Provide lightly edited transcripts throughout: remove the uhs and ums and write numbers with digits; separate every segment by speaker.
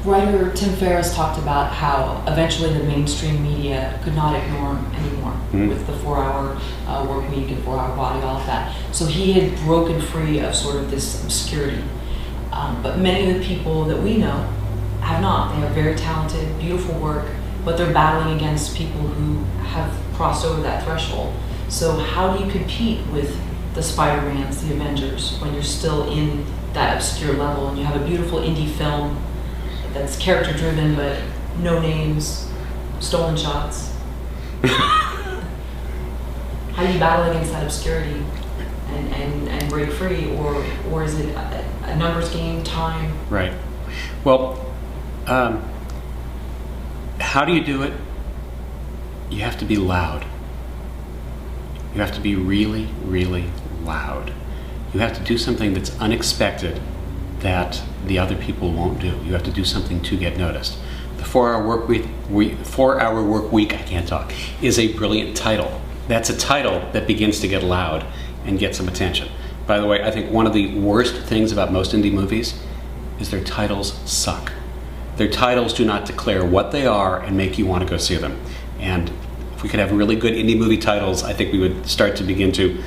Speaker 1: Writer Tim Ferriss talked about how eventually the mainstream media could not ignore him anymore with the 4-hour work week and 4-hour body, all of that. So he had broken free of sort of this obscurity. But many of the people that we know have not. They have very talented, beautiful work, but they're battling against people who have crossed over that threshold. So how do you compete with the Spider-Mans, the Avengers, when you're still in that obscure level and you have a beautiful indie film that's character-driven but no names, stolen shots? How do you battle against that obscurity and break free, or is it a numbers game, time?
Speaker 2: Right. Well, how do you do it? You have to be loud. You have to be really, really loud. You have to do something that's unexpected that the other people won't do. You have to do something to get noticed. The 4-hour work week, I can't talk, is a brilliant title. That's a title that begins to get loud and get some attention. By the way, I think one of the worst things about most indie movies is their titles suck. Their titles do not declare what they are and make you want to go see them. And if we could have really good indie movie titles, I think we would start to begin to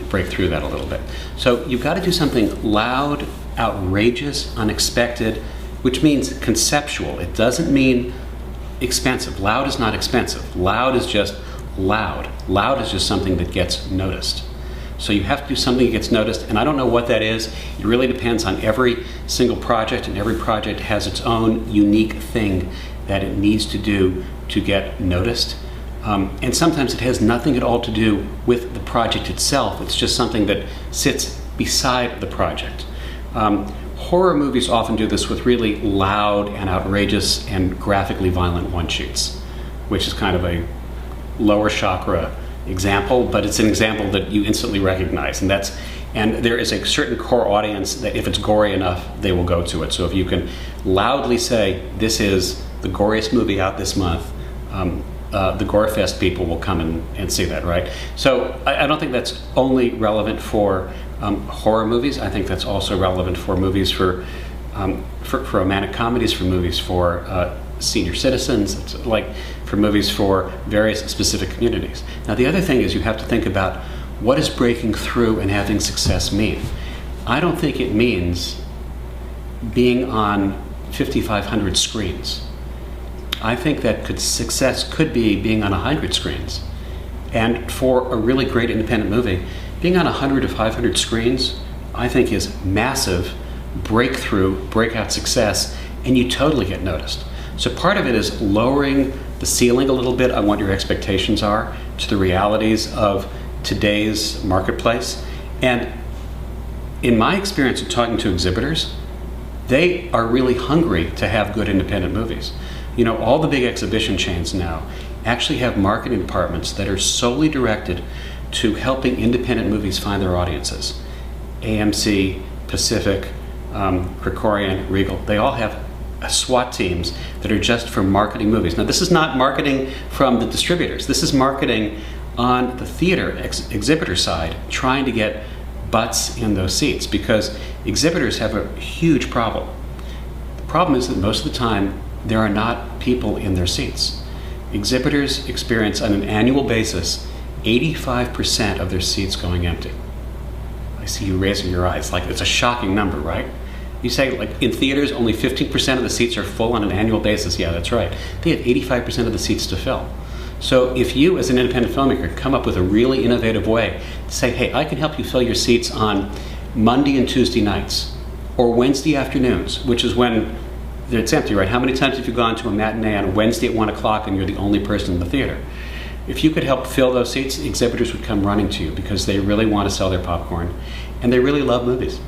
Speaker 2: break through that a little bit. So you've got to do something loud, outrageous, unexpected, which means conceptual. It doesn't mean expensive. Loud is not expensive. Loud is just loud. Loud is just something that gets noticed. So you have to do something that gets noticed, and I don't know what that is. It really depends on every single project, and every project has its own unique thing that it needs to do to get noticed. And sometimes it has nothing at all to do with the project itself. It's just something that sits beside the project. Horror movies often do this with really loud and outrageous and graphically violent one-shoots, which is kind of a lower chakra example, but it's an example that you instantly recognize, and there is a certain core audience that if it's gory enough, they will go to it. So if you can loudly say, this is the goriest movie out this month, the Gorefest people will come and see that, right? So I don't think that's only relevant for horror movies. I think that's also relevant for movies for romantic comedies, for movies for senior citizens, it's like for movies for various specific communities. Now the other thing is you have to think about, what does breaking through and having success mean? I don't think it means being on 5,500 screens. I think that success could be being on 100 screens. And for a really great independent movie, being on 100 to 500 screens, I think is massive breakthrough, breakout success, and you totally get noticed. So part of it is lowering the ceiling a little bit on what your expectations are to the realities of today's marketplace. And in my experience of talking to exhibitors, they are really hungry to have good independent movies. You know, all the big exhibition chains now actually have marketing departments that are solely directed to helping independent movies find their audiences. AMC, Pacific, Krikorian, Regal, they all have SWAT teams that are just for marketing movies. Now this is not marketing from the distributors. This is marketing on the theater exhibitor side, trying to get butts in those seats, because exhibitors have a huge problem. The problem is that most of the time there are not people in their seats. Exhibitors experience on an annual basis 85% of their seats going empty. I see you raising your eyes, like it's a shocking number, right? You say, like, in theaters, only 15% of the seats are full on an annual basis. Yeah, that's right. They have 85% of the seats to fill. So if you, as an independent filmmaker, come up with a really innovative way to say, hey, I can help you fill your seats on Monday and Tuesday nights, or Wednesday afternoons, which is when it's empty, right? How many times have you gone to a matinee on a Wednesday at 1 o'clock and you're the only person in the theater? If you could help fill those seats, exhibitors would come running to you because they really want to sell their popcorn and they really love movies.